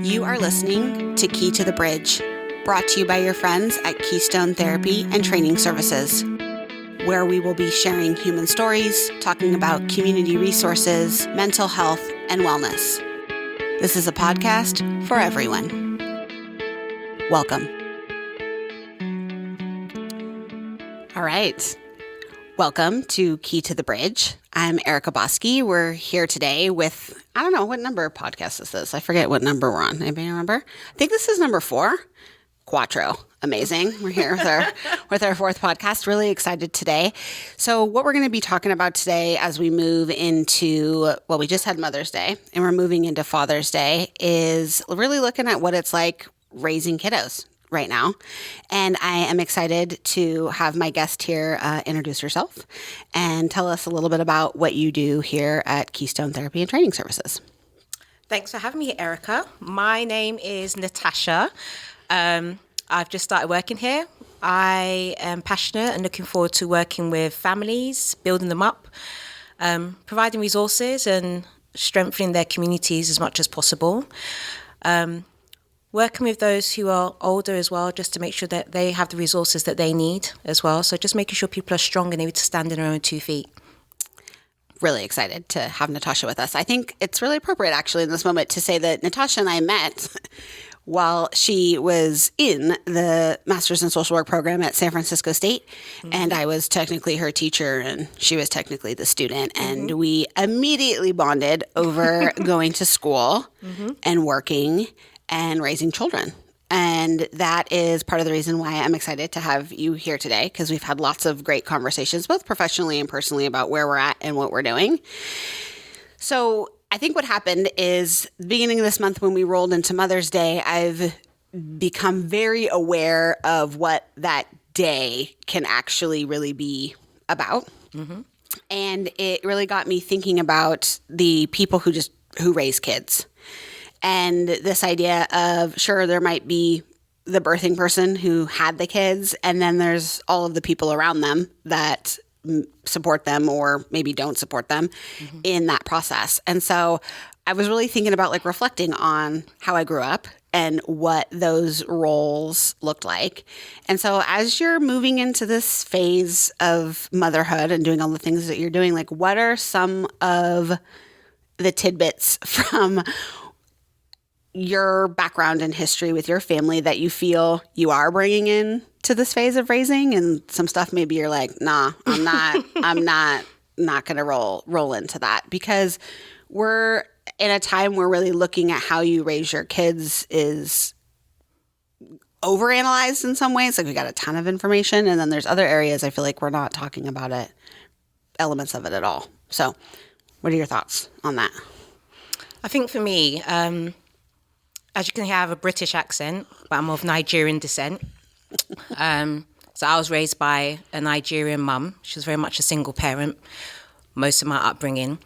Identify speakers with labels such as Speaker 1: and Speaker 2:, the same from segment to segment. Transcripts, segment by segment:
Speaker 1: You are listening to Key to the Bridge, brought to you by your friends at Keystone Therapy and Training Services, where we will be sharing human stories, talking about community resources, mental health, and wellness. This is a podcast for everyone. Welcome. All right. Welcome to Key to the Bridge. I'm Erica Bosque. We're here today with, I don't know, what number of podcast this is. I forget what number we're on. Anybody remember? I think this is number 4. Quattro. Amazing. We're here with our 4th podcast. Really excited today. So what we're going to be talking about today as we move into, well, we just had Mother's Day and we're moving into Father's Day, is really looking at what it's like raising kiddos right now. And I am excited to have my guest here introduce herself and tell us a little bit about what you do here at Keystone Therapy and Training Services.
Speaker 2: Thanks for having me, Erica. My name is Natasha. I've just started working here. I am passionate and looking forward to working with families, building them up, providing resources and strengthening their communities as much as possible. Working with those who are older as well, just to make sure that they have the resources that they need as well. So just making sure people are strong and able to stand on their own 2 feet.
Speaker 1: Really excited to have Natasha with us. I think it's really appropriate actually in this moment to say that Natasha and I met while she was in the Master's in Social Work program at San Francisco State. Mm-hmm. And I was technically her teacher and she was technically the student. And mm-hmm. we immediately bonded over going to school mm-hmm. and working and raising children. And that is part of the reason why I'm excited to have you here today, because we've had lots of great conversations, both professionally and personally, about where we're at and what we're doing. So I think what happened is the beginning of this month when we rolled into Mother's Day, I've become very aware of what that day can actually really be about. Mm-hmm. And it really got me thinking about the people who raise kids. And this idea of, sure, there might be the birthing person who had the kids, and then there's all of the people around them that support them or maybe don't support them mm-hmm. in that process. And so I was really thinking about reflecting on how I grew up and what those roles looked like. And so as you're moving into this phase of motherhood and doing all the things that you're doing, what are some of the tidbits from your background and history with your family that you feel you are bringing in to this phase of raising, and some stuff maybe you're like, nah, I'm not going to roll into that, because we're in a time where really looking at how you raise your kids is overanalyzed in some ways. We got a ton of information, and then there's other areas I feel like we're not talking about it, elements of it at all. So what are your thoughts on that?
Speaker 2: I think for me, as you can hear, I have a British accent, but I'm of Nigerian descent. So I was raised by a Nigerian mum. She was very much a single parent, most of my upbringing.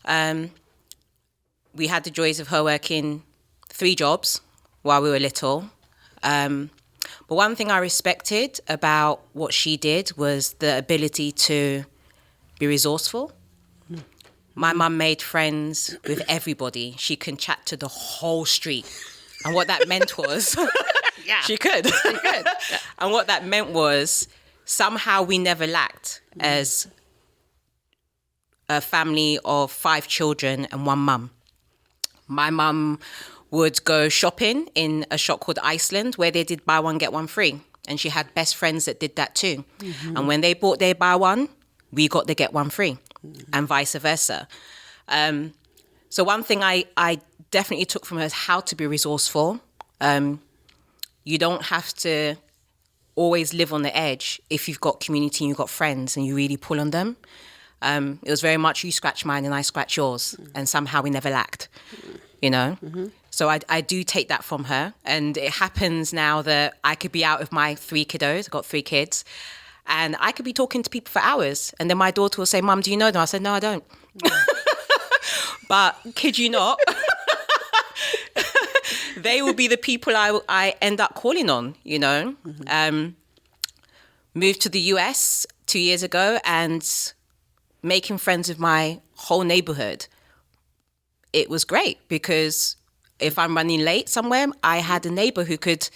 Speaker 2: We had the joys of her working 3 jobs while we were little. But one thing I respected about what she did was the ability to be resourceful. My mum made friends with everybody. She can chat to the whole street. And what that meant was...
Speaker 1: yeah.
Speaker 2: She could. And what that meant was somehow we never lacked as a family of 5 children and 1 mum. My mum would go shopping in a shop called Iceland where they did buy one, get one free. And she had best friends that did that too. Mm-hmm. And when they bought their buy one, we got the get one free. And vice versa. So one thing I definitely took from her is how to be resourceful. You don't have to always live on the edge if you've got community and you've got friends and you really pull on them. It was very much you scratch mine and I scratch yours. And somehow we never lacked, Mm-hmm. So I do take that from her. And it happens now that I could be out with my 3 kiddos. I've got 3 kids. And I could be talking to people for hours. And then my daughter will say, Mum, do you know them? I said, no, I don't. But kid you not, they will be the people I end up calling on, Mm-hmm. Moved to the US 2 years ago and making friends with my whole neighborhood. It was great because If I'm running late somewhere, I had a neighbor who could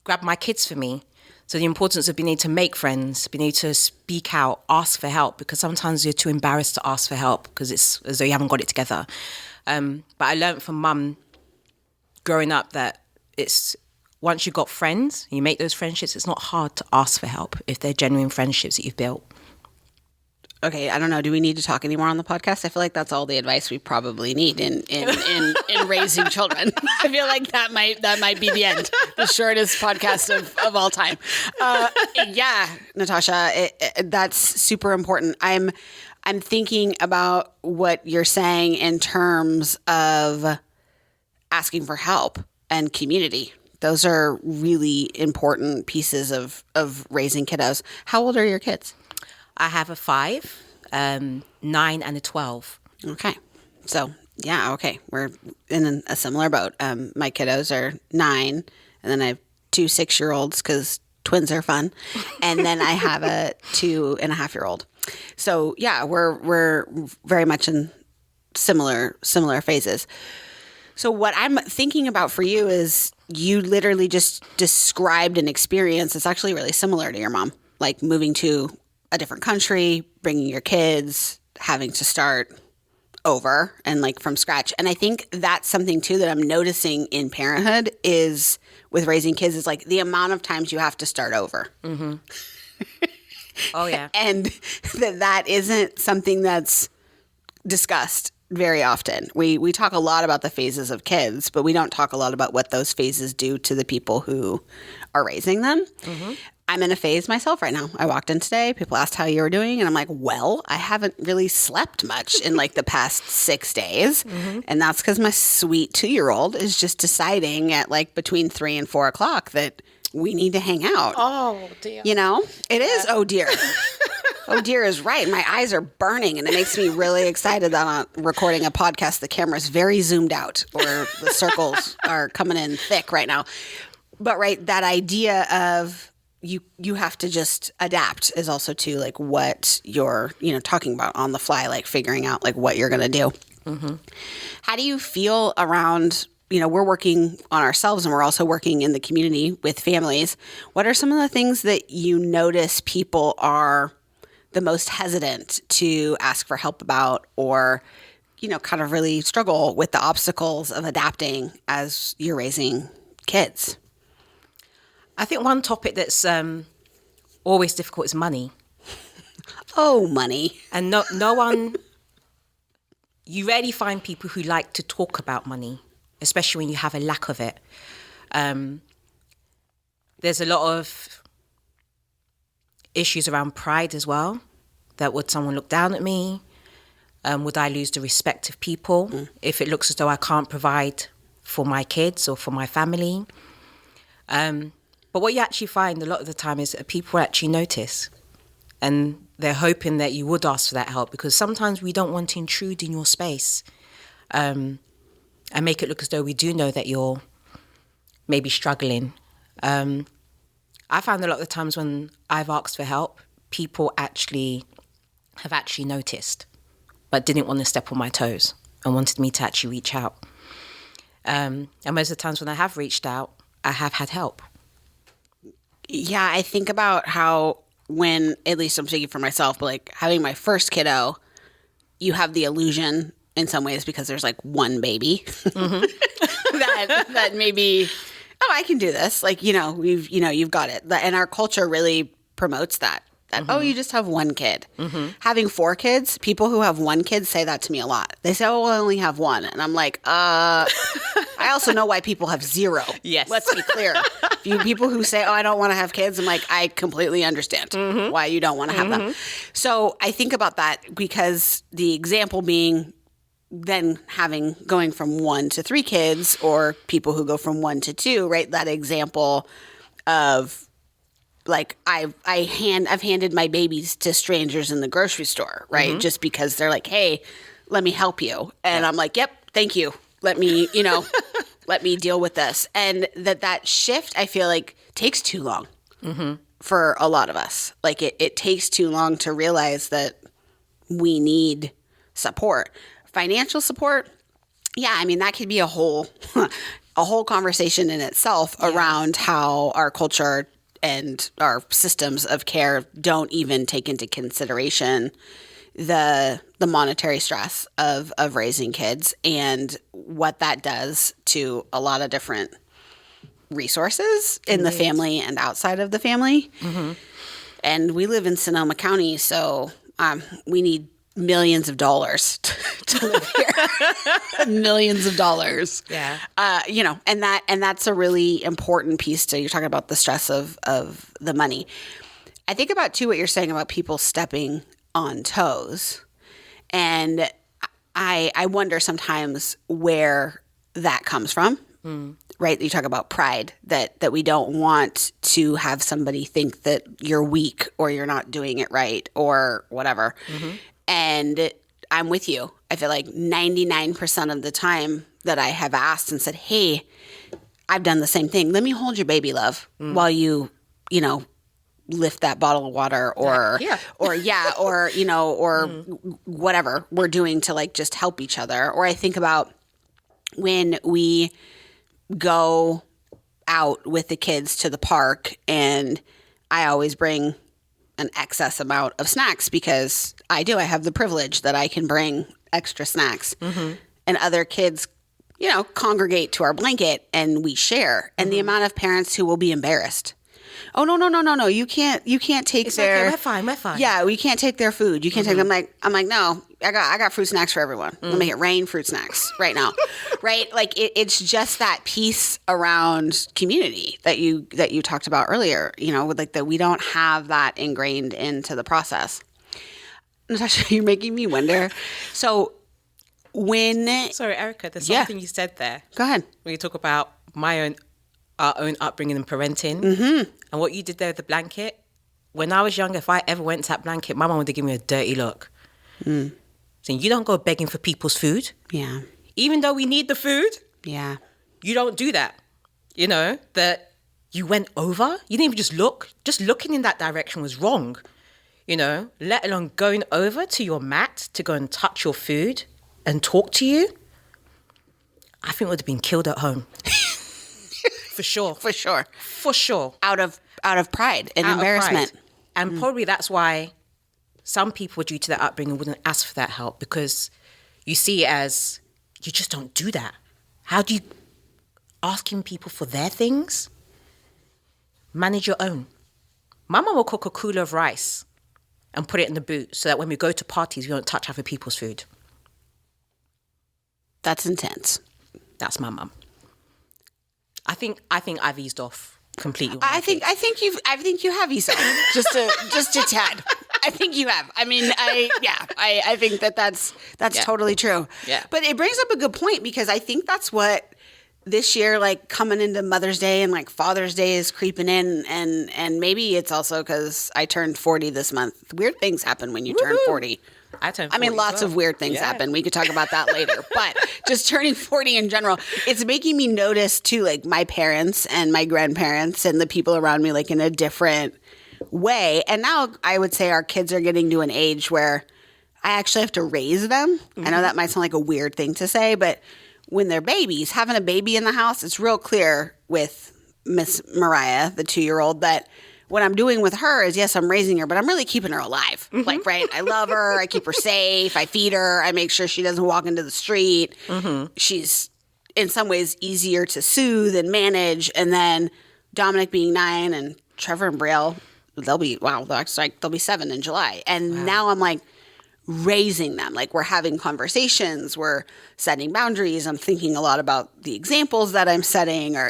Speaker 2: grab my kids for me. So the importance of being able to make friends, being able to speak out, ask for help, because sometimes you're too embarrassed to ask for help because it's as though you haven't got it together. But I learned from mum growing up that it's once you've got friends, you make those friendships, it's not hard to ask for help if they're genuine friendships that you've built.
Speaker 1: Okay, I don't know. Do we need to talk anymore on the podcast? I feel like that's all the advice we probably need in raising children. I feel like that might be the end, the shortest podcast of all time. Yeah, Natasha, that's super important. I'm thinking about what you're saying in terms of asking for help and community. Those are really important pieces of raising kiddos. How old are your kids?
Speaker 2: I have a 5, 9, and a 12.
Speaker 1: Okay. So, yeah, okay. We're in a similar boat. My kiddos are 9, and then I have 2 6-year-olds because twins are fun. And then I have a 2.5-year-old. So, yeah, we're very much in similar phases. So what I'm thinking about for you is you literally just described an experience that's actually really similar to your mom, like moving to a different country, bringing your kids, having to start over and like from scratch. And I think that's something too that I'm noticing in parenthood is with raising kids is like the amount of times you have to start over.
Speaker 2: Mm-hmm. Oh, yeah.
Speaker 1: And that isn't something that's discussed very often. We talk a lot about the phases of kids, but we don't talk a lot about what those phases do to the people who are raising them. Mm-hmm. I'm in a phase myself right now. I walked in today. People asked how you were doing. And I'm like, well, I haven't really slept much in like the past 6 days. Mm-hmm. And that's because my sweet 2-year-old is just deciding at like between 3 and 4 o'clock that we need to hang out.
Speaker 3: Oh, dear.
Speaker 1: You know, it is, oh, dear. Oh, dear is right. My eyes are burning, and it makes me really excited that I'm recording a podcast. The camera's very zoomed out, or the circles are coming in thick right now. But, right, that idea of you have to just adapt is also too like what you're talking about on the fly, like figuring out like what you're gonna do. Mm-hmm. How do you feel around? We're working on ourselves, and we're also working in the community with families. What are some of the things that you notice people are the most hesitant to ask for help about, or kind of really struggle with the obstacles of adapting as you're raising kids?
Speaker 2: I think one topic that's always difficult is money.
Speaker 1: Oh, money.
Speaker 2: And no one, you rarely find people who like to talk about money, especially when you have a lack of it. There's a lot of issues around pride as well. That would someone look down at me? Would I lose the respect of people if it looks as though I can't provide for my kids or for my family? But what you actually find a lot of the time is that people actually notice, and they're hoping that you would ask for that help, because sometimes we don't want to intrude in your space and make it look as though we do know that you're maybe struggling. I found a lot of the times when I've asked for help, people have actually noticed, but didn't want to step on my toes and wanted me to actually reach out. And most of the times when I have reached out, I have had help.
Speaker 1: Yeah, I think about how when, at least I'm speaking for myself, but like having my first kiddo, you have the illusion in some ways because there's like one baby mm-hmm. that maybe, I can do this. Like, you've got it. And our culture really promotes that. Mm-hmm. You just have one kid. Mm-hmm. Having 4 kids, people who have 1 kid say that to me a lot. They say, I only have 1. And I'm like, I also know why people have 0.
Speaker 2: Yes.
Speaker 1: Let's be clear. People who say, I don't want to have kids, I'm like, I completely understand mm-hmm. why you don't want to have mm-hmm. them. So I think about that because the example being then going from 1 to 3 kids, or people who go from 1 to 2, right? That example of, like I've handed my babies to strangers in the grocery store, right? Mm-hmm. Just because they're like, hey, let me help you. And I'm like, yep, thank you. Let me, let me deal with this. And that shift, I feel like takes too long mm-hmm. for a lot of us. Like it takes too long to realize that we need support. Financial support, Yeah, I mean, that could be a whole conversation in itself around how our culture and our systems of care don't even take into consideration the monetary stress of raising kids and what that does to a lot of different resources in the family and outside of the family. Mm-hmm. And we live in Sonoma County, so we need millions of dollars to live here. Millions of dollars.
Speaker 2: Yeah.
Speaker 1: And that's a really important piece to, you're talking about the stress of the money. I think about too what you're saying about people stepping on toes. And I wonder sometimes where that comes from. Right? You talk about pride, that we don't want to have somebody think that you're weak or you're not doing it right or whatever. Mm-hmm. And I'm with you. I feel like 99% of the time that I have asked and said, hey, I've done the same thing. Let me hold your baby, love, while you lift that bottle of water or whatever we're doing to like just help each other. Or I think about when we go out with the kids to the park and I always bring an excess amount of snacks because I have the privilege that I can bring extra snacks. Mm-hmm. And other kids, congregate to our blanket and we share. And the amount of parents who will be embarrassed. Oh, no. You can't take
Speaker 2: it's
Speaker 1: their.
Speaker 2: Okay, we're fine.
Speaker 1: Yeah, we can't take their food. You can't take them. I'm like, no, I got fruit snacks for everyone. Let me make it rain fruit snacks right now. Right? Like it's just that piece around community that you talked about earlier, with like that we don't have that ingrained into the process. Natasha, you're making me wonder. So
Speaker 2: Sorry, Erica, there's something you said there.
Speaker 1: Go ahead.
Speaker 2: When you talk about our own upbringing and parenting, mm-hmm. and what you did there with the blanket. When I was younger, if I ever went to that blanket, my mum would have given me a dirty look. Saying, you don't go begging for people's food.
Speaker 1: Yeah.
Speaker 2: Even though we need the food.
Speaker 1: Yeah.
Speaker 2: You don't do that. That you went over. You didn't even just look. Just looking in that direction was wrong. Let alone going over to your mat to go and touch your food and talk to you. I think would have been killed at home. For sure. Out
Speaker 1: of pride and embarrassment.
Speaker 2: And probably that's why some people, due to their upbringing, wouldn't ask for that help because you see it as, you just don't do that. How do you asking people for their things? Manage your own. My mum will cook a cooler of rice and put it in the boot so that when we go to parties, we don't touch other people's food.
Speaker 1: That's intense.
Speaker 2: That's my mum. I think I've eased off completely.
Speaker 1: I think you have eased off just a tad. I think you have. I mean, I think that's totally true.
Speaker 2: Yeah.
Speaker 1: But it brings up a good point because I think that's what this year, like coming into Mother's Day and like Father's Day is creeping in, and maybe it's also because I turned 40 this month. Weird things happen when you turn 40.
Speaker 2: I turned 40
Speaker 1: lots of weird things happen. We could talk about that later. But just turning 40 in general, it's making me notice too, like my parents and my grandparents and the people around me, like in a different way. And now I would say our kids are getting to an age where I actually have to raise them. Mm-hmm. I know that might sound like a weird thing to say, but when they're babies, having a baby in the house, it's real clear with Miss Mariah, the 2-year-old, that what I'm doing with her is, yes, I'm raising her, but I'm really keeping her alive. Mm-hmm. Like, right? I love her. I keep her safe. I feed her. I make sure she doesn't walk into the street. Mm-hmm. She's in some ways easier to soothe and manage. And then Dominic being 9 and Trevor and Braille, they'll be 7 in July. And now I'm like raising them. Like we're having conversations. We're setting boundaries. I'm thinking a lot about the examples that I'm setting or,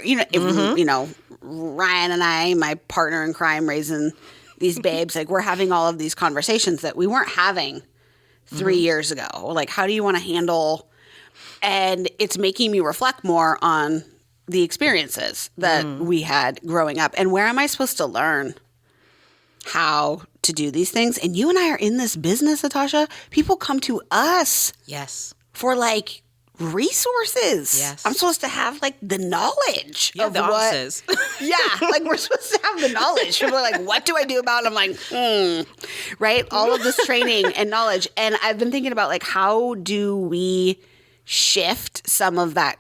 Speaker 1: Ryan and I, my partner in crime, raising these babes, like we're having all of these conversations that we weren't having 3 years ago. Like, how do you want to handle? And it's making me reflect more on the experiences that we had growing up. And where am I supposed to learn how to do these things? And you and I are in this business, Natasha. People come to us.
Speaker 2: Yes.
Speaker 1: For like resources.
Speaker 2: Yes.
Speaker 1: I'm supposed to have like the knowledge of
Speaker 2: the
Speaker 1: what
Speaker 2: answers.
Speaker 1: Yeah, like we're supposed to have the knowledge. People are like, what do I do about it? I'm like, right? All of this training and knowledge. And I've been thinking about like, how do we shift some of that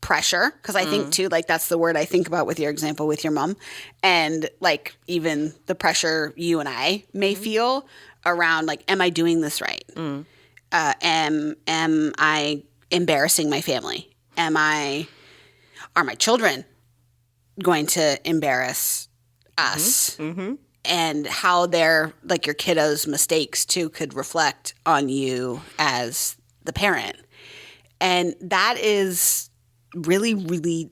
Speaker 1: pressure, because I think too, like that's the word I think about with your example with your mom, and like even the pressure you and I may feel around like, am I doing this right? Am I embarrassing my family? Are my children going to embarrass us? And how their, like your kiddos' mistakes too could reflect on you as the parent. And that is really, really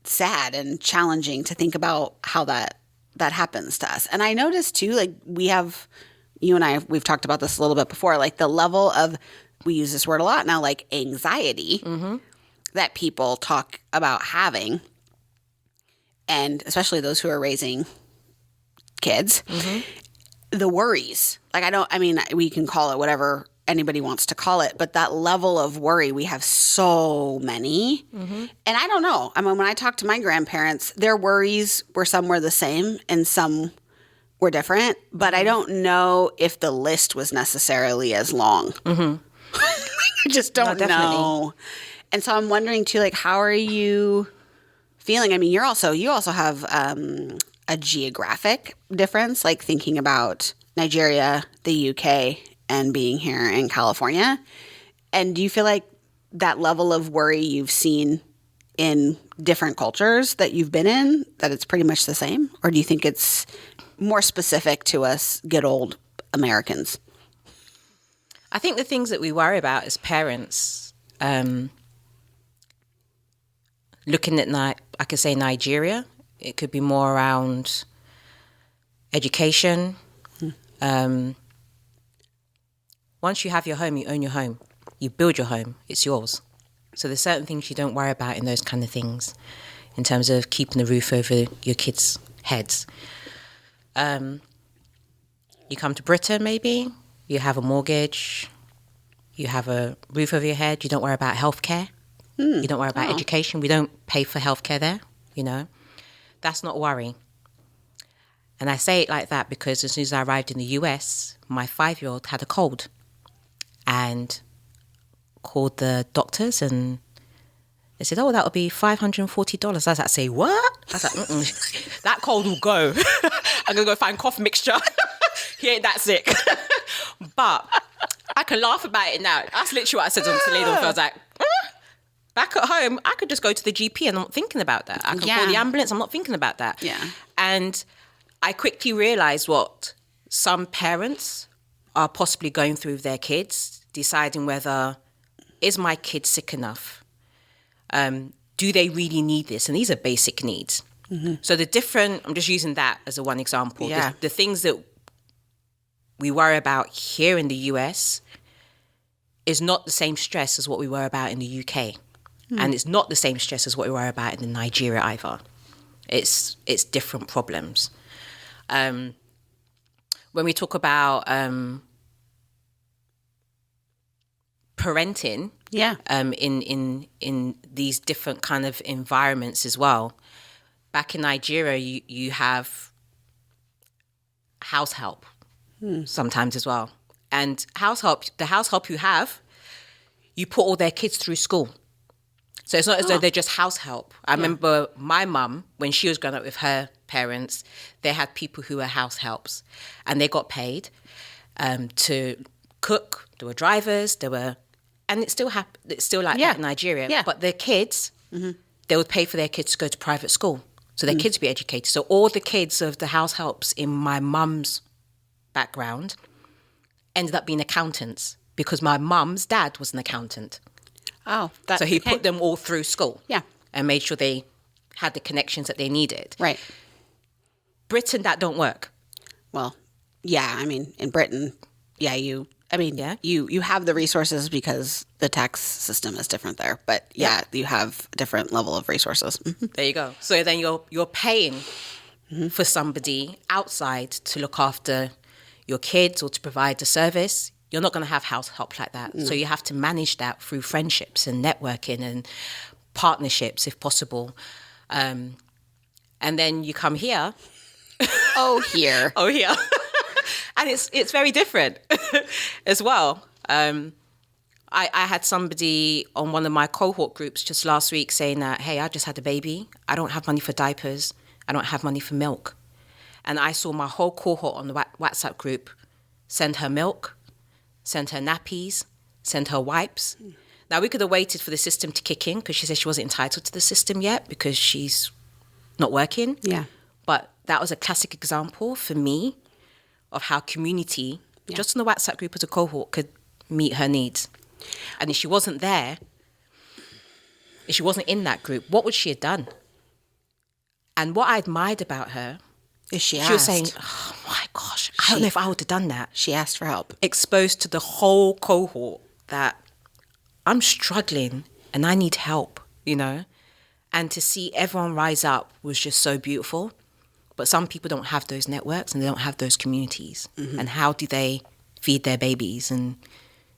Speaker 1: sad and challenging to think about how that happens to us. And I noticed too, like you and I, we've talked about this a little bit before, like the level of, we use this word a lot now, like anxiety that people talk about having, and especially those who are raising kids, the worries. Like we can call it whatever anybody wants to call it, but that level of worry, we have so many. And I don't know. I mean, when I talk to my grandparents, their worries were some were the same and some were different, but I don't know if the list was necessarily as long. I just don't know. And so I'm wondering too, like, how are you feeling? I mean, you also have a geographic difference, like thinking about Nigeria, the UK, and being here in California. And do you feel like that level of worry you've seen in different cultures that you've been in, that it's pretty much the same? Or do you think it's more specific to us good old Americans?
Speaker 2: I think the things that we worry about as parents, looking at, I could say Nigeria, it could be more around education. Once you have your home, you own your home. You build your home, it's yours. So there's certain things you don't worry about in those kind of things in terms of keeping the roof over your kids' heads. You come to Britain, maybe, you have a mortgage, you have a roof over your head, you don't worry about healthcare, you don't worry about education. We don't pay for healthcare there, That's not worry. And I say it like that because as soon as I arrived in the US, my 5-year-old had a cold and called the doctors and they said, that'll be $540. I was like, say what? I was like, that cold will go. I'm going to go find cough mixture. He ain't that sick. But I can laugh about it now. That's literally what I said on Toledo. I was like, back at home, I could just go to the GP and I'm not thinking about that. I can call the ambulance. I'm not thinking about that.
Speaker 1: Yeah.
Speaker 2: And I quickly realised what some parents are possibly going through with their kids, deciding whether, is my kid sick enough? Do they really need this? And these are basic needs. So I'm just using that as one example.
Speaker 1: Yeah.
Speaker 2: The things that we worry about here in the US is not the same stress as what we worry about in the UK. And it's not the same stress as what we worry about in Nigeria either. It's different problems. When we talk about parenting, in these different kind of environments as well. Back in Nigeria, you have house help sometimes as well, and the house help you have, you put all their kids through school. So it's not as though they're just house help. I remember my mum, when she was growing up with her parents, they had people who were house helps and they got paid to cook. There were drivers, and it's still like that in Nigeria.
Speaker 1: Yeah.
Speaker 2: But their kids, they would pay for their kids to go to private school. So their kids would be educated. So all the kids of the house helps in my mum's background ended up being accountants because my mum's dad was an accountant.
Speaker 1: Oh,
Speaker 2: so he put them all through school.
Speaker 1: Yeah.
Speaker 2: And made sure they had the connections that they needed.
Speaker 1: Right.
Speaker 2: Britain, that don't work.
Speaker 1: Well, yeah, I mean, in Britain, you have the resources because the tax system is different there. But you have a different level of resources.
Speaker 2: There you go. So then you're paying for somebody outside to look after your kids or to provide the service. You're not going to have house help like that. No. So you have to manage that through friendships and networking and partnerships if possible. And then you come here.
Speaker 1: Here.
Speaker 2: And it's very different as well. I had somebody on one of my cohort groups just last week saying that, hey, I just had a baby. I don't have money for diapers. I don't have money for milk. And I saw my whole cohort on the WhatsApp group send her milk, send her nappies, send her wipes. Now, we could have waited for the system to kick in because she said she wasn't entitled to the system yet because she's not working.
Speaker 1: Yeah.
Speaker 2: But that was a classic example for me of how community, just in the WhatsApp group as a cohort, could meet her needs. And if she wasn't there, if she wasn't in that group, what would she have done? And what I admired about her
Speaker 1: is she
Speaker 2: was saying, oh my gosh, I don't know if I would have done that.
Speaker 1: She asked for help.
Speaker 2: Exposed to the whole cohort that I'm struggling and I need help, you know? And to see everyone rise up was just so beautiful. But some people don't have those networks and they don't have those communities. Mm-hmm. And how do they feed their babies and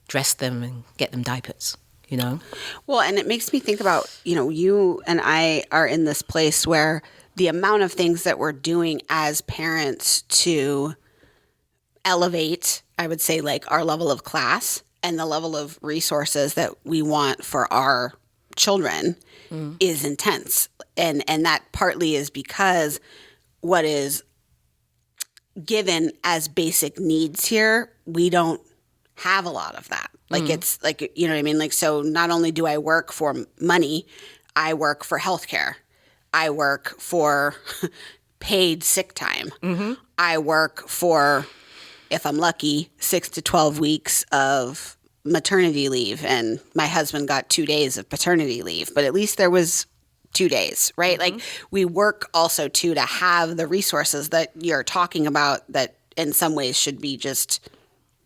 Speaker 2: dress them and get them diapers, you know?
Speaker 1: Well, and it makes me think about, you know, you and I are in this place where the amount of things that we're doing as parents to elevate, I would say, like our level of class and the level of resources that we want for our children is intense. And that partly is because what is given as basic needs here, we don't have a lot of that. Like it's like, you know what I mean? Like, so not only do I work for money, I work for healthcare. I work for paid sick time. Mm-hmm. I work for, if I'm lucky, 6 to 12 weeks of maternity leave. And my husband got 2 days of paternity leave, but at least there was 2 days, right? Mm-hmm. Like we work also too to have the resources that you're talking about that in some ways should be just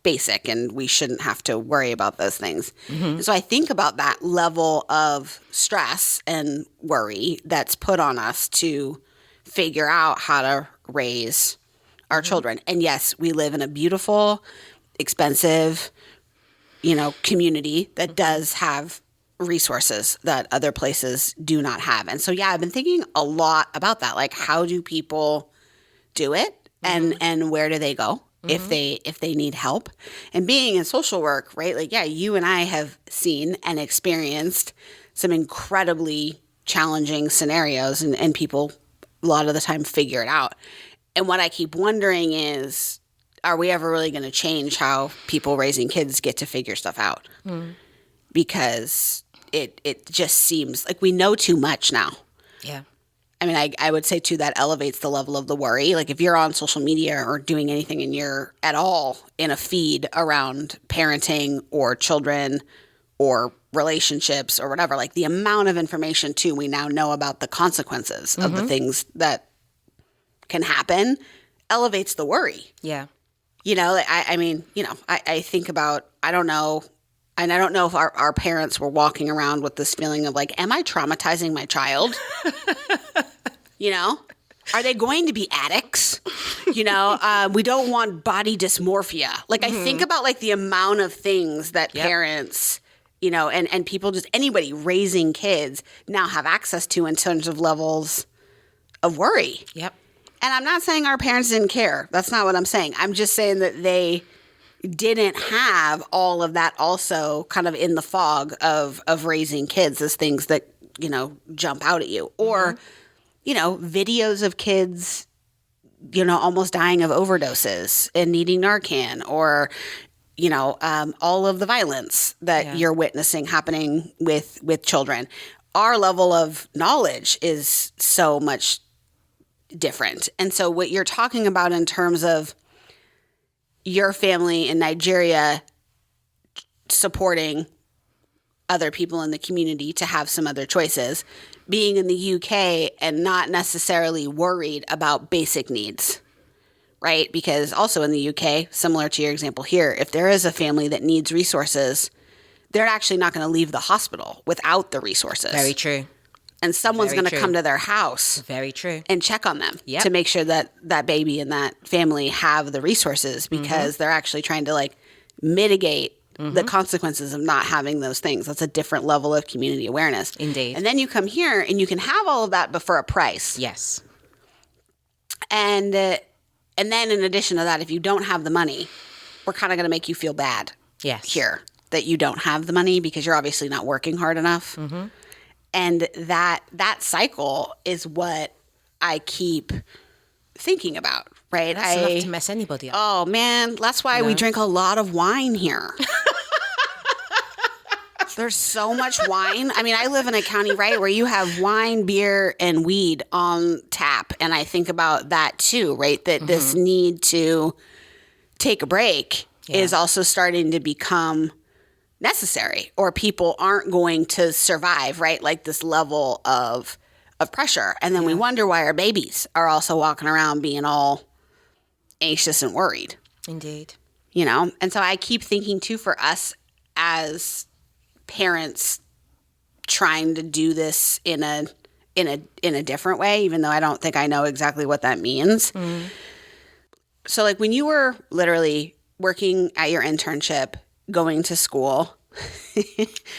Speaker 1: basic and we shouldn't have to worry about those things. Mm-hmm. And so I think about that level of stress and worry that's put on us to figure out how to raise our children. And yes, we live in a beautiful, expensive, you know, community that does have resources that other places do not have. And so, yeah, I've been thinking a lot about that. Like, how do people do it and where do they go if they need help? And being in social work, right? Like, yeah, you and I have seen and experienced some incredibly challenging scenarios and people a lot of the time figure it out. And what I keep wondering is, are we ever really going to change how people raising kids get to figure stuff out? Because it just seems like we know too much now.
Speaker 2: Yeah.
Speaker 1: I mean, I would say, too, that elevates the level of the worry. Like, if you're on social media or doing anything and you're at all in a feed around parenting or children or relationships or whatever, like, the amount of information, too, we now know about the consequences of the things that can happen elevates the worry.
Speaker 2: Yeah.
Speaker 1: You know, I mean, you know, I think about, I don't know, and I don't know if our parents were walking around with this feeling of like, am I traumatizing my child? You know, are they going to be addicts? You know, we don't want body dysmorphia. Like, I think about like the amount of things that parents, you know, and people, just anybody raising kids now have access to in terms of levels of worry.
Speaker 2: Yep.
Speaker 1: And I'm not saying our parents didn't care. That's not what I'm saying. I'm just saying that they didn't have all of that also kind of in the fog of raising kids as things that, you know, jump out at you. Or, you know, videos of kids, you know, almost dying of overdoses and needing Narcan, or, you know, all of the violence that you're witnessing happening with children. Our level of knowledge is so much different. And so what you're talking about in terms of your family in Nigeria supporting other people in the community to have some other choices, being in the UK and not necessarily worried about basic needs, right? Because also in the UK, similar to your example here, if there is a family that needs resources, they're actually not going to leave the hospital without the resources.
Speaker 2: Very true.
Speaker 1: And someone's going to come to their house.
Speaker 2: Very true.
Speaker 1: And check on them to make sure that that baby and that family have the resources, because they're actually trying to like mitigate the consequences of not having those things. That's a different level of community awareness.
Speaker 2: Indeed.
Speaker 1: And then you come here and you can have all of that, but for a price.
Speaker 2: Yes.
Speaker 1: And then in addition to that, if you don't have the money, we're kind of going to make you feel bad.
Speaker 2: Yes.
Speaker 1: Here. that you don't have the money because you're obviously not working hard enough. Mm-hmm. And that cycle is what I keep thinking about, right?
Speaker 2: That's enough to mess anybody up.
Speaker 1: Oh, man. That's why we drink a lot of wine here. There's so much wine. I mean, I live in a county, right, where you have wine, beer, and weed on tap. And I think about that too, right? That this need to take a break is also starting to become necessary, or people aren't going to survive, right? Like this level of pressure. And then we wonder why our babies are also walking around being all anxious and worried.
Speaker 2: Indeed.
Speaker 1: You know? And so I keep thinking too, for us as parents trying to do this in a different way, even though I don't think I know exactly what that means. Mm. So like when you were literally working at your internship, going to school,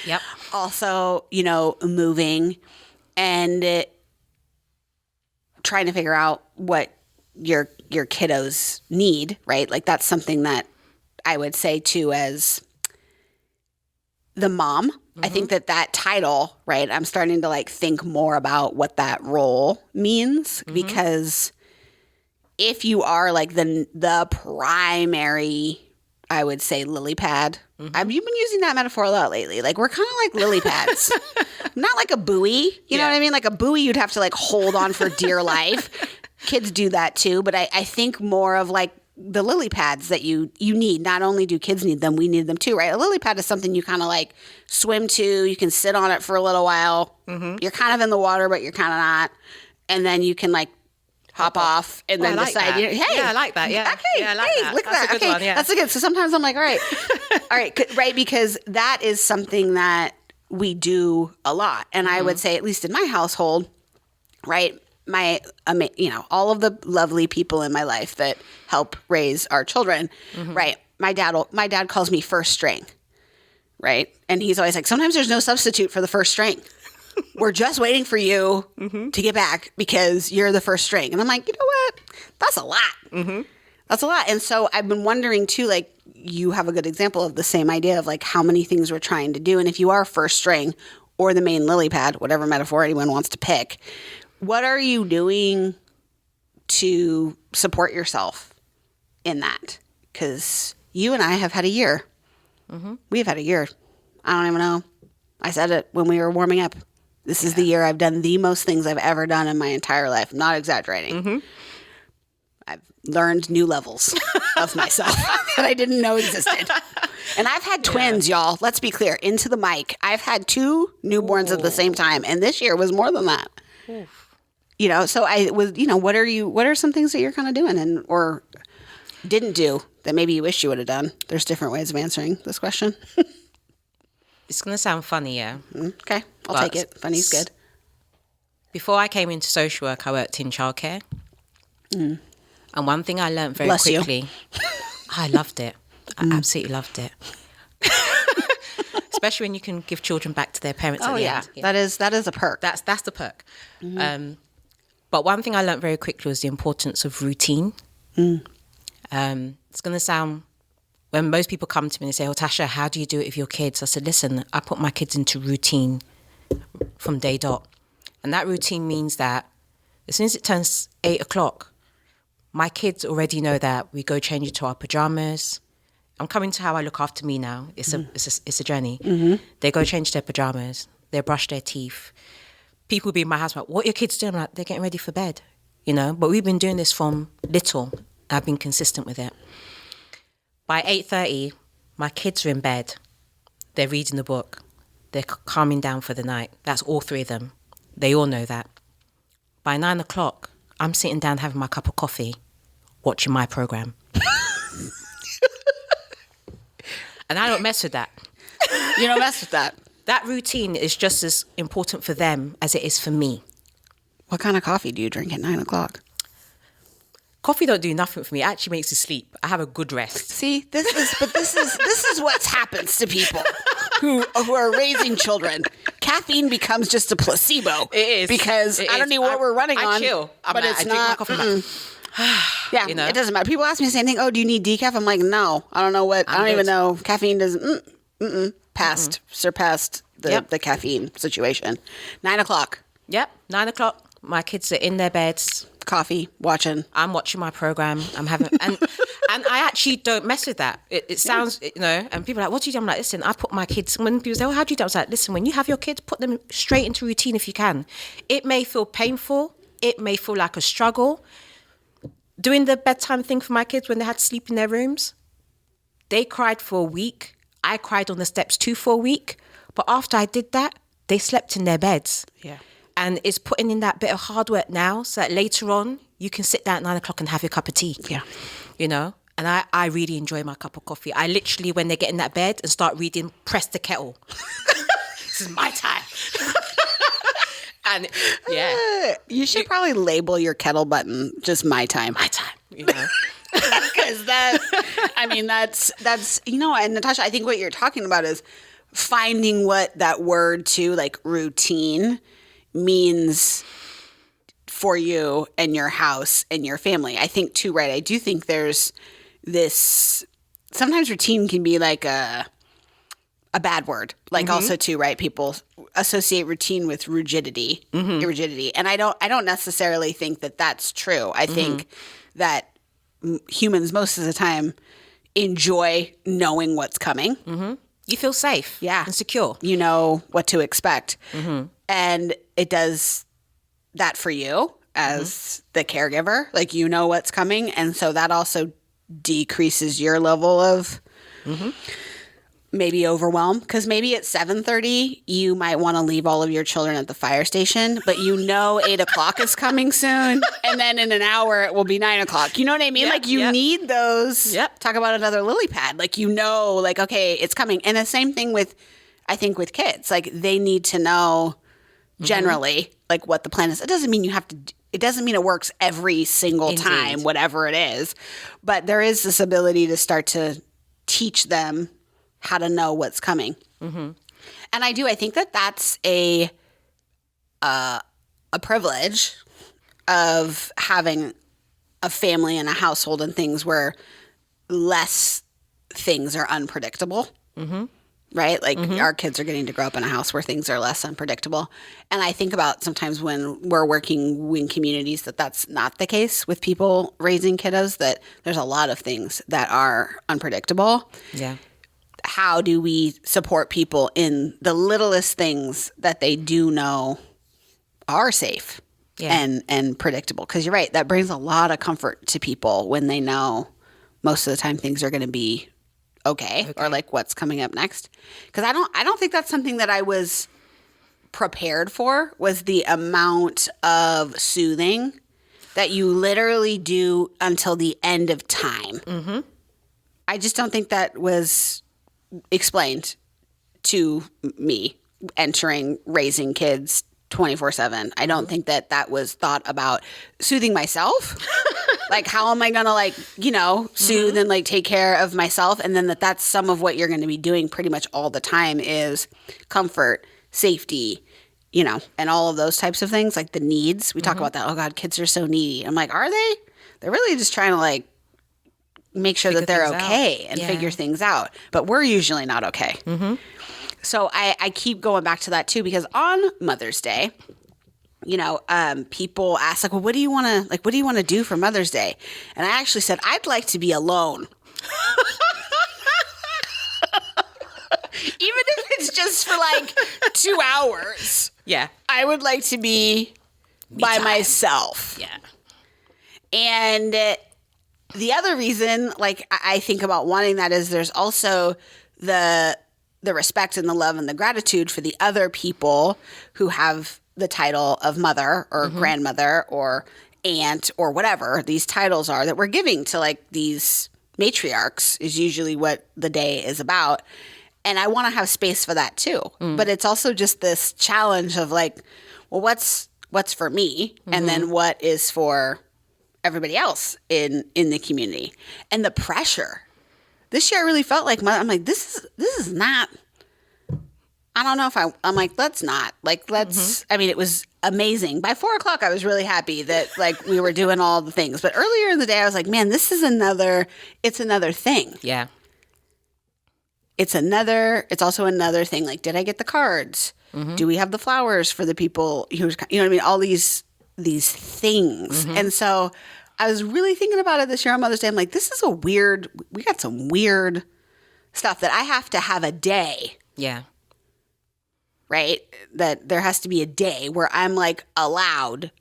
Speaker 2: yep.
Speaker 1: Also, you know, moving and trying to figure out what your kiddos need, right? Like that's something that I would say too, as the mom. I think that title, right? I'm starting to like think more about what that role means, because if you are like the primary, I would say, lily pad. You've been using that metaphor a lot lately. Like we're kind of like lily pads, not like a buoy. You know what I mean? Like a buoy, you'd have to like hold on for dear life. Kids do that too, but I think more of like the lily pads that you need. Not only do kids need them, we need them too, right? A lily pad is something you kind of like swim to. You can sit on it for a little while. You're kind of in the water, but you're kind of not. And then you can like hop off and then decide, hey,
Speaker 2: yeah, I like that. Yeah.
Speaker 1: Okay.
Speaker 2: Yeah, I like
Speaker 1: hey,
Speaker 2: that.
Speaker 1: Look at that.
Speaker 2: That's a good one, yeah.
Speaker 1: That's a good. So sometimes I'm like, all right, right. Because that is something that we do a lot. And I would say, at least in my household, right, all of the lovely people in my life that help raise our children, right? My dad calls me first string, right? And he's always like, sometimes there's no substitute for the first string. We're just waiting for you to get back because you're the first string. And I'm like, you know what? That's a lot. That's a lot. And so I've been wondering too, like, you have a good example of the same idea of like how many things we're trying to do. And if you are first string or the main lily pad, whatever metaphor anyone wants to pick, what are you doing to support yourself in that? Because you and I have had a year. We've had a year. I don't even know. I said it when we were warming up. This is the year I've done the most things I've ever done in my entire life. I'm not exaggerating. I've learned new levels of myself that I didn't know existed. And I've had twins, y'all. Let's be clear. Into the mic. I've had 2 newborns at the same time. And this year was more than that. You know, so I was, you know, what are some things that you're kind of doing or didn't do that maybe you wish you would have done? There's different ways of answering this question.
Speaker 2: It's going to sound funny, yeah.
Speaker 1: Okay, I'll take it. Funny's good.
Speaker 2: Before I came into social work, I worked in childcare. And one thing I learned very quickly, I loved it. I absolutely loved it. Especially when you can give children back to their parents at the end.
Speaker 1: Yeah. That is a perk.
Speaker 2: That's the perk. But one thing I learned very quickly was the importance of routine. It's going to sound, when most people come to me and say, oh, Tasha, how do you do it with your kids? I said, listen, I put my kids into routine from day dot. And that routine means that as soon as it turns 8 o'clock, my kids already know that we go change into our pajamas. I'm coming to how I look after me now. It's a journey. They go change their pajamas. They brush their teeth. People be in my house like, what are your kids doing? I'm like, they're getting ready for bed, you know? But we've been doing this from little. I've been consistent with it. By 8:30, my kids are in bed. They're reading the book. They're calming down for the night. That's all 3 of them. They all know that. By 9 o'clock, I'm sitting down having my cup of coffee, watching my program. And I don't mess with that.
Speaker 1: You don't mess with that.
Speaker 2: That routine is just as important for them as it is for me.
Speaker 1: What kind of coffee do you drink at 9 o'clock?
Speaker 2: Coffee don't do nothing for me. It actually makes me sleep. I have a good rest.
Speaker 1: See, this is what happens to people who are raising children. Caffeine becomes just a placebo.
Speaker 2: It is.
Speaker 1: Because I don't know what we're running on.
Speaker 2: I chill.
Speaker 1: But it's not. Yeah,
Speaker 2: you know?
Speaker 1: It doesn't matter. People ask me the same thing. Oh, do you need decaf? I'm like, no. I don't know what. I don't even know. Caffeine doesn't. surpassed the caffeine situation. 9 o'clock.
Speaker 2: Yep, 9 o'clock. My kids are in their beds.
Speaker 1: Coffee, watching.
Speaker 2: I'm watching my program. I'm having, and I actually don't mess with that. It sounds, and people are like, what do you do? I'm like, listen, I put my kids, when people say, oh, how do you do? I was like, listen, when you have your kids, put them straight into routine if you can. It may feel painful. It may feel like a struggle. Doing the bedtime thing for my kids when they had to sleep in their rooms, they cried for a week. I cried on the steps too for a week. But after I did that, they slept in their beds.
Speaker 1: Yeah.
Speaker 2: And it's putting in that bit of hard work now so that later on you can sit down at 9 o'clock and have your cup of tea.
Speaker 1: Yeah.
Speaker 2: And I really enjoy my cup of coffee. I literally, when they get in that bed and start reading, press the kettle. This is my time. And
Speaker 1: you should probably label your kettle button just my time.
Speaker 2: My time,
Speaker 1: Because that's and Natasha, I think what you're talking about is finding what that word too, like routine, means for you and your house and your family. I think too, right? I do think there's this, sometimes routine can be like a bad word. Like also too, right? People associate routine with rigidity. And I don't necessarily think that that's true. I think that humans most of the time enjoy knowing what's coming.
Speaker 2: You feel safe, and secure.
Speaker 1: You know what to expect, and it does that for you as the caregiver. Like you know what's coming, and so that also decreases your level of maybe overwhelm, because maybe at 7:30 you might want to leave all of your children at the fire station, but 8 o'clock is coming soon, and then in an hour it will be 9 o'clock. You know what I mean? Like you need those. Talk about another lily pad. Like like okay, it's coming. And the same thing with, I think, with kids. Like they need to know generally like what the plan is. It doesn't mean you have to. It doesn't mean it works every single time, whatever it is. But there is this ability to start to teach them how to know what's coming. And I think that that's a privilege of having a family and a household and things where less things are unpredictable. Right? Like our kids are getting to grow up in a house where things are less unpredictable. And I think about sometimes when we're working in communities that's not the case with people raising kiddos, that there's a lot of things that are unpredictable.
Speaker 2: Yeah.
Speaker 1: How do we support people in the littlest things that they do know are safe and predictable? Because you're right, that brings a lot of comfort to people when they know most of the time things are going to be okay, or like what's coming up next. Because I don't think that's something that I was prepared for, was the amount of soothing that you literally do until the end of time. I just don't think that was explained to me entering raising kids 24/7. I don't think that was thought about soothing myself. Like, how am I going to soothe and take care of myself? And then that's some of what you're going to be doing pretty much all the time is comfort, safety, and all of those types of things, like the needs. We talk about that. Oh God, kids are so needy. I'm like, are they? They're really just trying to make sure that they're okay and figure things out. But we're usually not okay. So I keep going back to that too, because on Mother's Day, people ask well, what do you want to do for Mother's Day? And I actually said, I'd like to be alone. Even if it's just for 2 hours.
Speaker 2: Yeah.
Speaker 1: I would like to be by myself.
Speaker 2: Yeah.
Speaker 1: And the other reason, I think about wanting that is there's also the respect and the love and the gratitude for the other people who have the title of mother or grandmother or aunt or whatever these titles are that we're giving to these matriarchs is usually what the day is about. And I want to have space for that too. But it's also just this challenge of well, what's for me and then what is for everybody else in the community. And the pressure. This year I really felt I'm this is not, I don't know if I'm let's not. I mean, it was amazing. By 4 o'clock, I was really happy that we were doing all the things. But earlier in the day, I was like, man, it's another thing.
Speaker 2: Yeah.
Speaker 1: it's also another thing. Like, did I get the cards? Do we have the flowers for the people who, you know what I mean? All these things. And so I was really thinking about it this year on Mother's Day. I'm like, this is we got some weird stuff that I have to have a day.
Speaker 2: Yeah.
Speaker 1: Right? That there has to be a day where I'm like allowed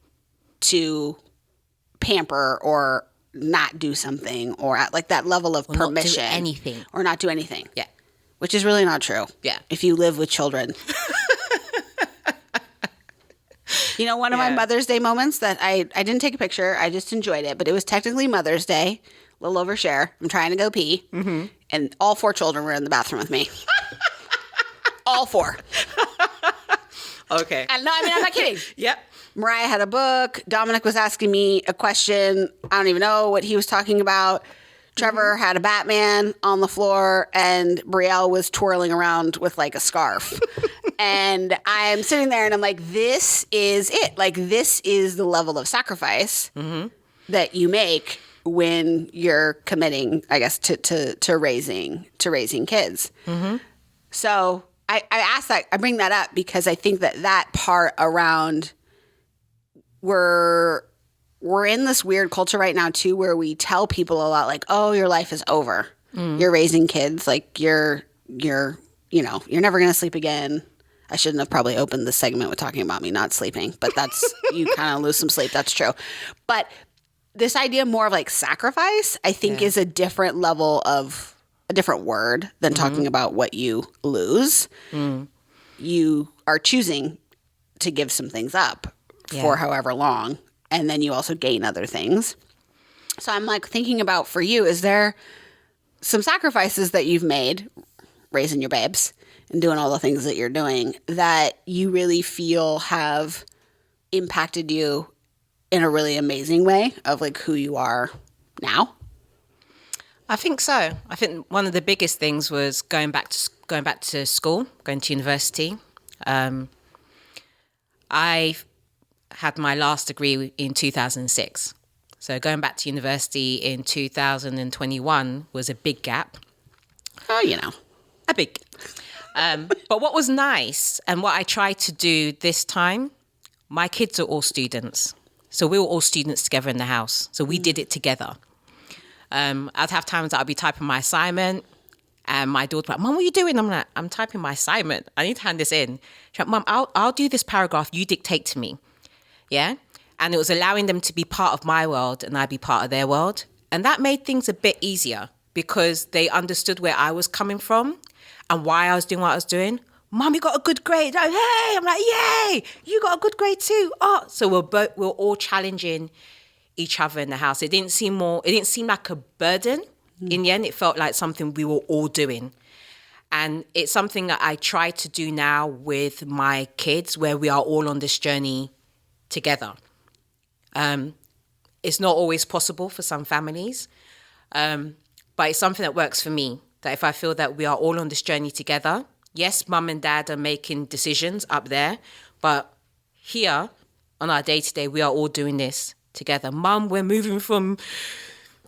Speaker 1: to pamper or not do something, or at like that level of permission.
Speaker 2: Not do anything.
Speaker 1: Or not do anything.
Speaker 2: Yeah.
Speaker 1: Which is really not true.
Speaker 2: Yeah.
Speaker 1: If you live with children. You know, one of my Mother's Day moments that I didn't take a picture. I just enjoyed it. But it was technically Mother's Day. A little overshare. I'm trying to go pee. And all 4 children were in the bathroom with me. All 4.
Speaker 2: Okay.
Speaker 1: And no, I mean, I'm not kidding.
Speaker 2: Yep.
Speaker 1: Mariah had a book. Dominic was asking me a question. I don't even know what he was talking about. Trevor had a Batman on the floor, and Brielle was twirling around with like a scarf. And I'm sitting there and I'm like, this is it. Like, this is the level of sacrifice that you make when you're committing, I guess, to raising kids. So I ask that, I bring that up because I think that part around we're in this weird culture right now too, where we tell people a lot like, oh, your life is over. You're raising kids. Like you're never going to sleep again. I shouldn't have probably opened this segment with talking about me not sleeping, but that's, you kind of lose some sleep. That's true. But this idea more of like sacrifice, I think is a different level of a different word than talking about what you lose. You are choosing to give some things up for however long. And then you also gain other things. So I'm like thinking about, for you, is there some sacrifices that you've made raising your babes and doing all the things that you're doing that you really feel have impacted you in a really amazing way of like who you are now?
Speaker 2: I think so. I think one of the biggest things was going back to school, going to university. I had my last degree in 2006. So going back to university in 2021 was a big gap.
Speaker 1: Oh, you know.
Speaker 2: A big. But what was nice and what I tried to do this time, my kids are all students. So we were all students together in the house. So we did it together. I'd have times that I'd be typing my assignment and my daughter would be like, Mum, what are you doing? I'm like, I'm typing my assignment. I need to hand this in. She's like, Mum, I'll do this paragraph. You dictate to me. Yeah. And it was allowing them to be part of my world and I'd be part of their world. And that made things a bit easier because they understood where I was coming from and why I was doing what I was doing. Mum, you got a good grade. Like, hey, I'm like, yay, you got a good grade too. Oh, so we're all challenging each other in the house. It didn't seem like a burden. In the end, it felt like something we were all doing. And it's something that I try to do now with my kids where we are all on this journey together. It's not always possible for some families, but it's something that works for me, that if I feel that we are all on this journey together, yes, Mum and Dad are making decisions up there, but here on our day-to-day, we are all doing this together. Mum, we're moving from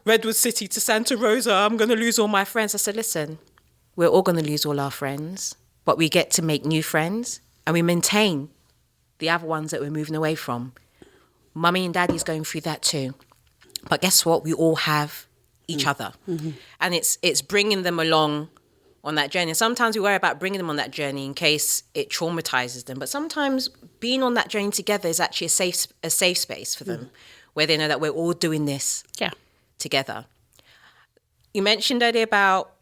Speaker 2: Redwood City to Santa Rosa. I'm going to lose all my friends. I said, listen, we're all going to lose all our friends, but we get to make new friends and we maintain the other ones that we're moving away from. Mummy and Daddy's going through that too. But guess what? We all have each other. And it's bringing them along on that journey. Sometimes we worry about bringing them on that journey in case it traumatizes them. But sometimes being on that journey together is actually a safe space for them, where they know that we're all doing this together. You mentioned earlier about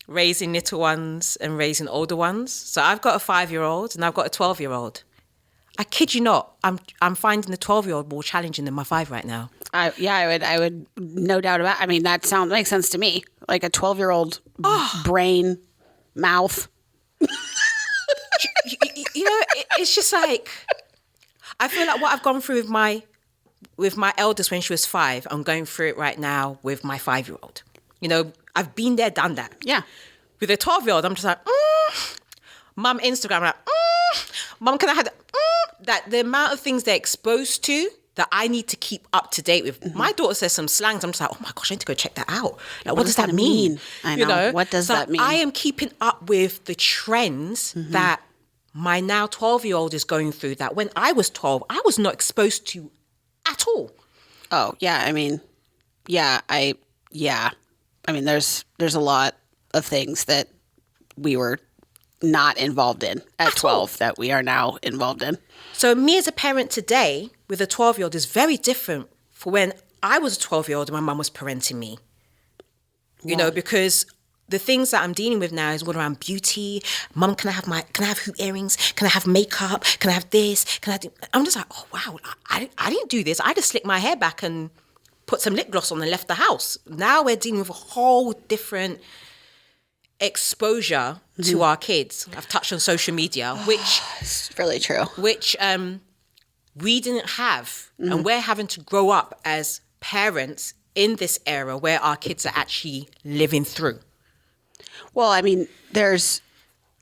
Speaker 2: raising little ones and raising older ones. So I've got a 5-year-old and I've got a 12-year-old. I kid you not, I'm finding the 12-year-old more challenging than my 5 right now. I
Speaker 1: would no doubt about. I mean, that makes sense to me. Like a 12-year-old brain, mouth.
Speaker 2: You know, it's just like, I feel like what I've gone through with my eldest when she was 5, I'm going through it right now with my 5-year-old. You know, I've been there, done that.
Speaker 1: Yeah.
Speaker 2: With a 12-year-old, I'm just like, Mum, Instagram, I'm like, Mum, can I have that? That the amount of things they're exposed to that I need to keep up to date with. My daughter says some slangs. I'm just like, oh my gosh, I need to go check that out. Like, what does that mean?
Speaker 1: I know. What does that mean?
Speaker 2: I am keeping up with the trends that my now 12-year-old is going through, that when I was 12, I was not exposed to at all.
Speaker 1: Oh, yeah. I mean, I mean, there's a lot of things that we were not involved in at 12 that we are now involved in.
Speaker 2: So me as a parent today with a 12-year-old is very different for when I was a 12-year-old and my mum was parenting me. You know, because the things that I'm dealing with now is all around beauty. Mum, can I have hoop earrings? Can I have makeup? Can I have this? I'm just like, oh wow, I didn't do this. I just slicked my hair back and put some lip gloss on and left the house. Now we're dealing with a whole different exposure to our kids. I've touched on social media, which
Speaker 1: it's really true.
Speaker 2: Which we didn't have, and we're having to grow up as parents in this era where our kids are actually living through.
Speaker 1: Well, I mean, there's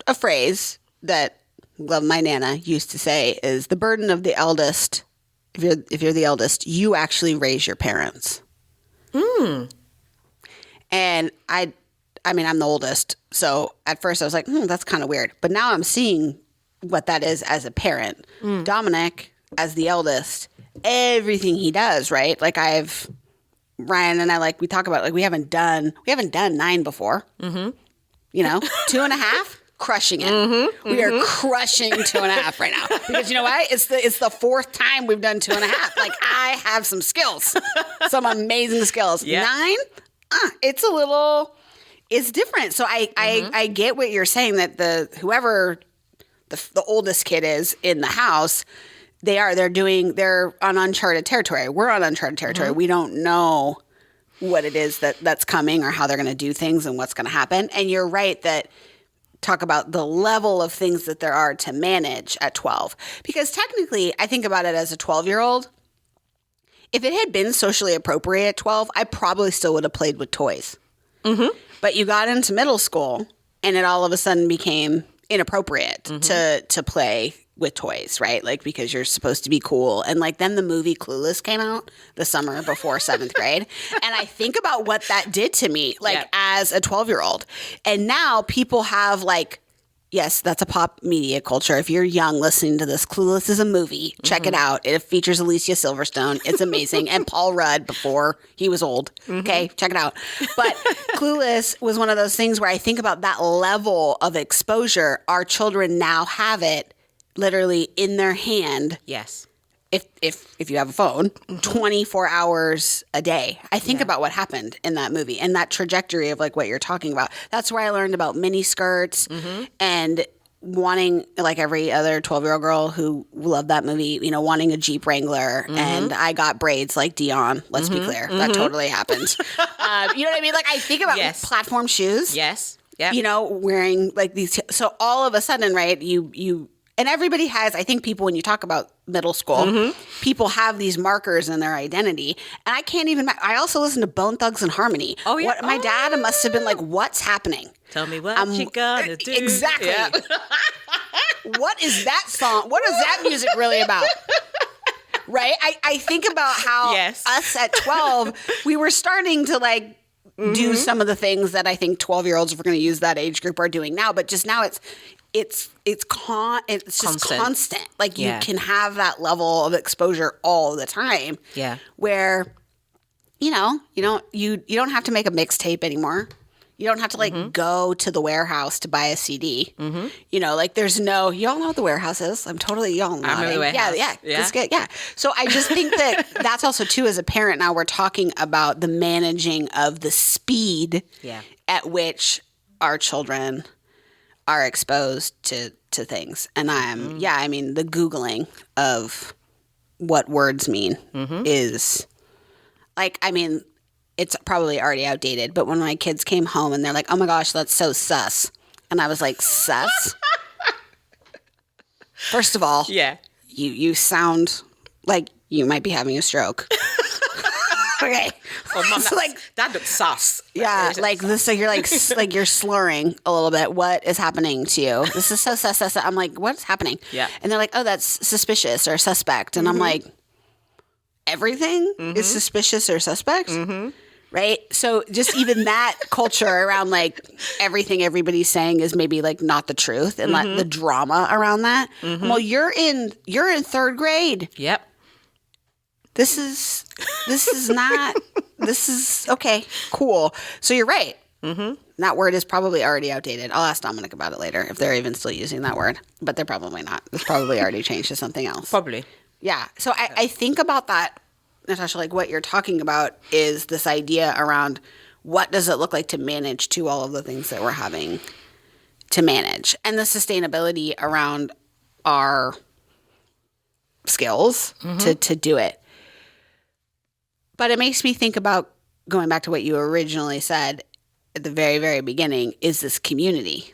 Speaker 1: a phrase that my Nana used to say is the burden of the eldest. If you're the eldest, you actually raise your parents. And I mean, I'm the oldest. So at first I was like, that's kind of weird. But now I'm seeing what that is as a parent. Dominic, as the eldest, everything he does, right? Like Ryan and I, we talk about, we haven't done 9 before. You know, 2.5, crushing it. We are crushing 2.5 right now. Because you know what? It's the 4th time we've done 2.5. Like, I have some skills, some amazing skills. 9, it's different. So I get what you're saying, that whoever the oldest kid is in the house, they're on uncharted territory. We're on uncharted territory. We don't know what it is that's coming or how they're going to do things and what's going to happen. And you're right that talk about the level of things that there are to manage at 12. Because technically, I think about it as a 12-year-old. If it had been socially appropriate at 12, I probably still would have played with toys. But you got into middle school and it all of a sudden became inappropriate to play with toys, right? Like, because you're supposed to be cool. And then the movie Clueless came out the summer before 7th grade. And I think about what that did to me, as a 12-year-old. And now people have yes, that's a pop media culture. If you're young listening to this, Clueless is a movie. Check it out. It features Alicia Silverstone. It's amazing. And Paul Rudd before he was old. Okay, check it out. But Clueless was one of those things where I think about that level of exposure. Our children now have it literally in their hand.
Speaker 2: Yes.
Speaker 1: If you have a phone, 24 hours a day. I think about what happened in that movie and that trajectory of what you're talking about. That's where I learned about mini skirts and wanting, every other 12-year-old girl who loved that movie, wanting a Jeep Wrangler. And I got braids like Dion. Let's be clear. That totally happened. You know what I mean? I think about platform shoes.
Speaker 2: Yes. Yeah.
Speaker 1: Wearing these. So all of a sudden, right, you and everybody has, I think people, when you talk about middle school, people have these markers in their identity. And I can't even, I also listen to Bone Thugs and Harmony.
Speaker 2: Oh, yeah.
Speaker 1: My dad must have been like, what's happening?
Speaker 2: Tell me what you gotta do.
Speaker 1: Exactly. Yeah. What is that song? What is that music really about? Right? I think about how us at 12, we were starting to do some of the things that I think 12-year-olds, if we're going to use that age group, are doing now. But just now it's just constant. You can have that level of exposure all the time. Yeah. Where, you don't have to make a mixtape anymore. You don't have to go to the warehouse to buy a CD. There's no, y'all know what the warehouse is. I'm totally, y'all know.
Speaker 2: I remember the warehouse.
Speaker 1: Yeah. So I just think that's also too, as a parent now, we're talking about the managing of the speed at which our children are exposed to things. And the Googling of what words mean is it's probably already outdated, but when my kids came home and they're like, oh my gosh, that's so sus. And I was like, sus? First of all, you sound like you might be having a stroke. Okay.
Speaker 2: Oh, Mom, that looks sus.
Speaker 1: Yeah, this. So you're you're slurring a little bit. What is happening to you? This is so sus, sus. I'm like, what's happening? Yeah. And they're like, oh, that's suspicious or suspect. And I'm like, everything is suspicious or suspect. Right? So just even that culture around like everything everybody's saying is maybe like not the truth, and like the drama around that. Well, you're in 3rd grade.
Speaker 2: Yep.
Speaker 1: This is not, this is okay, cool. So you're right. That word is probably already outdated. I'll ask Dominic about it later if they're even still using that word, but they're probably not. It's probably already changed to something else.
Speaker 2: Probably.
Speaker 1: Yeah. So I think about that, Natasha, like what you're talking about is this idea around what does it look like to manage to all of the things that we're having to manage, and the sustainability around our skills to do it. But it makes me think about going back to what you originally said at the very, very beginning is this community,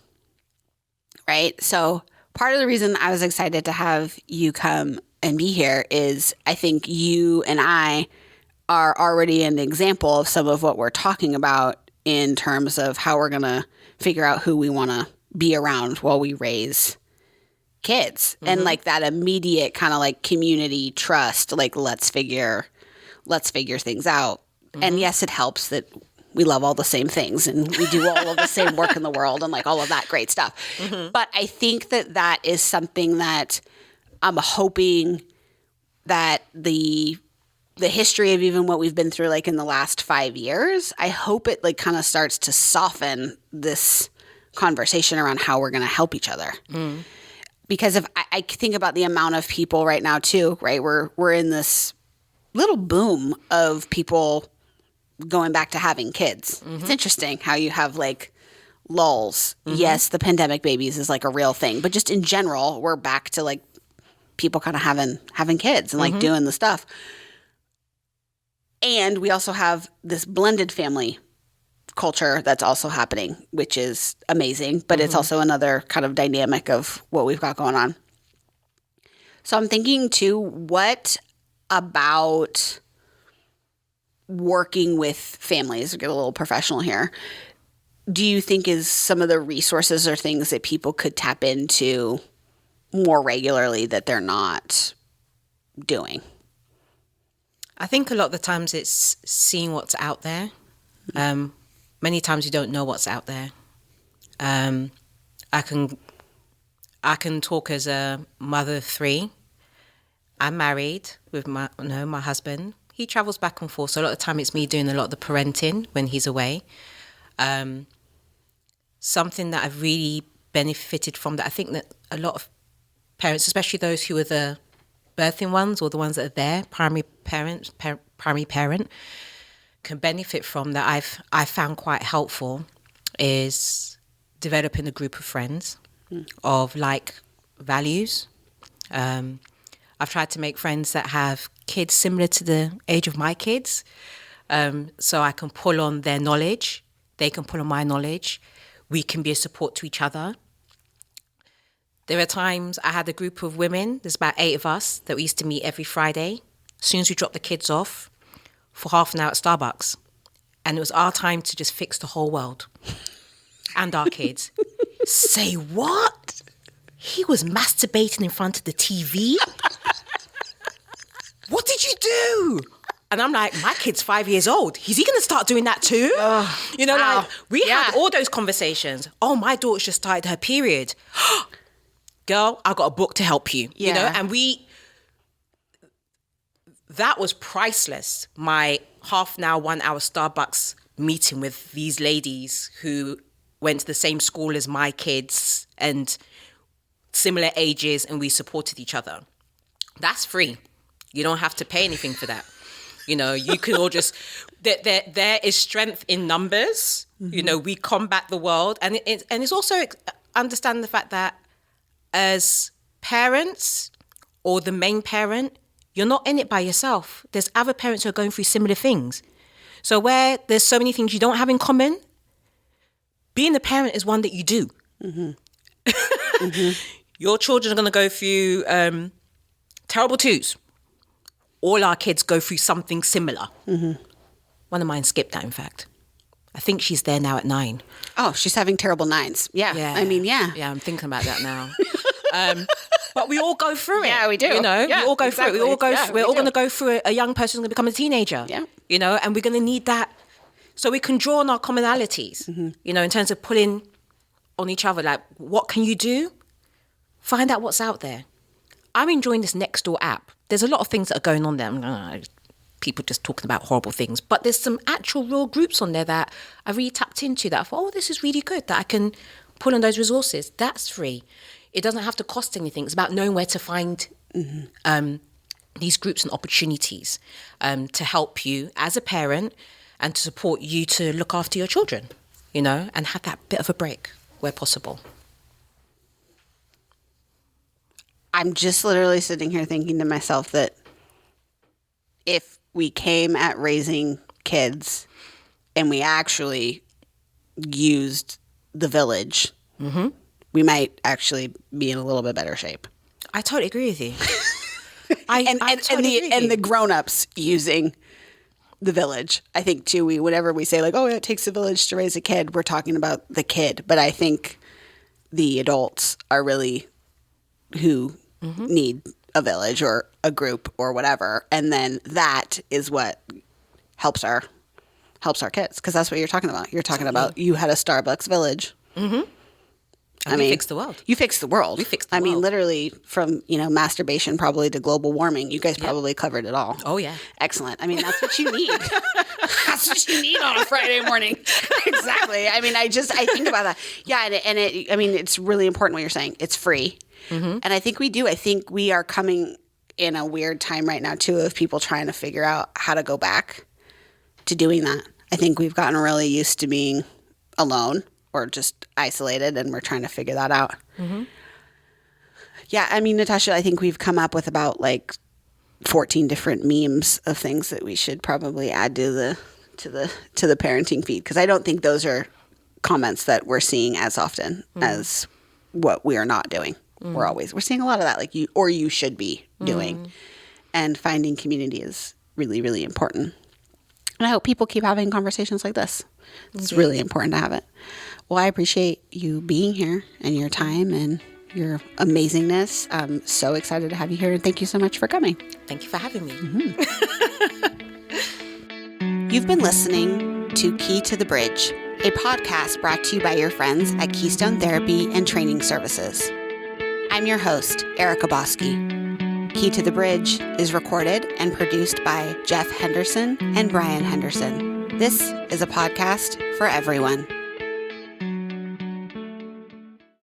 Speaker 1: right? So part of the reason I was excited to have you come and be here is I think you and I are already an example of some of what we're talking about in terms of how we're going to figure out who we want to be around while we raise kids. And like that immediate kind of like community trust, like let's figure things out. And yes, it helps that we love all the same things and we do all of the same work in the world and like all of that great stuff. But I think that is something that I'm hoping that the history of even what we've been through like in the last 5 years, I hope it like kind of starts to soften this conversation around how we're going to help each other. Because if I think about the amount of people right now too, right? We're in this little boom of people going back to having kids. It's interesting how you have like lulls. Yes, the pandemic babies is like a real thing, but just in general, we're back to like people kind of having kids and like doing the stuff. And we also have this blended family culture that's also happening, which is amazing, but it's also another kind of dynamic of what we've got going on. So I'm thinking too, what about working with families, get a little professional here, do you think is some of the resources or things that people could tap into more regularly that they're not doing?
Speaker 2: I think a lot of the times it's seeing what's out there. Many times you don't know what's out there. I can talk as a mother of 3. I'm married with my husband. He travels back and forth, so a lot of the time it's me doing a lot of the parenting when he's away. Something that I've really benefited from, that I think that a lot of parents, especially those who are the birthing ones or the ones that are there, primary parent, can benefit from, that I've found quite helpful, is developing a group of friends of like values. I've tried to make friends that have kids similar to the age of my kids, so I can pull on their knowledge, they can pull on my knowledge, we can be a support to each other. There are times I had a group of women, there's about 8 of us, that we used to meet every Friday. As soon as we dropped the kids off, for half an hour at Starbucks. And it was our time to just fix the whole world and our kids. Say what? He was masturbating in front of the TV? What did you do? And I'm like, my kid's 5 years old. Is he going to start doing that too? You know,
Speaker 1: wow.
Speaker 2: like we had all those conversations. Oh, my daughter's just started her period. Girl, I got a book to help you. You know, and that was priceless. My half an hour, 1 hour Starbucks meeting with these ladies who went to the same school as my kids and similar ages, and we supported each other. That's free. You don't have to pay anything for that. You know, you can all just, there is strength in numbers. You know, we combat the world. And it's also understand the fact that as parents or the main parent, you're not in it by yourself. There's other parents who are going through similar things. So where there's so many things you don't have in common, being a parent is one that you do. Your children are going to go through terrible twos. All our kids go through something similar. One of mine skipped that, in fact. I think she's there now at 9.
Speaker 1: Oh, she's having terrible 9s. Yeah. I mean, yeah.
Speaker 2: Yeah, I'm thinking about that now. But we all go through it.
Speaker 1: Yeah, we do.
Speaker 2: You know,
Speaker 1: Yeah,
Speaker 2: we all go
Speaker 1: exactly.
Speaker 2: through it. We all go.
Speaker 1: Yeah,
Speaker 2: We're
Speaker 1: we
Speaker 2: all
Speaker 1: do.
Speaker 2: going to go through it. A young person's going to become a teenager.
Speaker 1: Yeah.
Speaker 2: You know, and we're going to need that, so we can draw on our commonalities. You know, in terms of pulling on each other. Like, what can you do? Find out what's out there. I'm enjoying this Nextdoor app. There's a lot of things that are going on there. People just talking about horrible things, but there's some actual real groups on there that I really tapped into that I thought, oh, this is really good, that I can pull on those resources. That's free. It doesn't have to cost anything. It's about knowing where to find these groups and opportunities to help you as a parent and to support you to look after your children, you know, and have that bit of a break where possible.
Speaker 1: I'm just literally sitting here thinking to myself that if we came at raising kids and we actually used the village, we might actually be in a little bit better shape.
Speaker 2: I totally agree with you.
Speaker 1: And the grown-ups using the village. I think too, whenever we say like, oh, it takes a village to raise a kid, we're talking about the kid. But I think the adults are really who need a village or a group or whatever. And then that is what helps our kids. Because that's what you're talking about. You're talking about you had a Starbucks village.
Speaker 2: And we fixed the world.
Speaker 1: You fixed the world.
Speaker 2: We fixed the
Speaker 1: I mean,
Speaker 2: world.
Speaker 1: literally from, masturbation probably to global warming. You guys probably covered it all.
Speaker 2: Oh, yeah.
Speaker 1: Excellent. I mean, that's what you need. That's what you need on a Friday morning. Exactly. I mean, I think about that. Yeah. It's really important what you're saying. It's free. And I think we do. I think we are coming in a weird time right now, too, of people trying to figure out how to go back to doing that. I think we've gotten really used to being alone or just isolated, and we're trying to figure that out. Yeah, I mean, Natasha, I think we've come up with about like 14 different memes of things that we should probably add to the parenting feed, because I don't think those are comments that we're seeing as often as what we are not doing. We're seeing a lot of that, like you should be doing, and finding community is really, really important. And I hope people keep having conversations like this. It's really important to have it. Well, I appreciate you being here and your time and your amazingness. I'm so excited to have you here, and thank you so much for coming.
Speaker 2: Thank you for having me.
Speaker 1: You've been listening to Key to the Bridge, a podcast brought to you by your friends at Keystone Therapy and Training Services. I'm your host, Erica Bosque. Key to the Bridge is recorded and produced by Jeff Henderson and Brian Henderson. This is a podcast for everyone.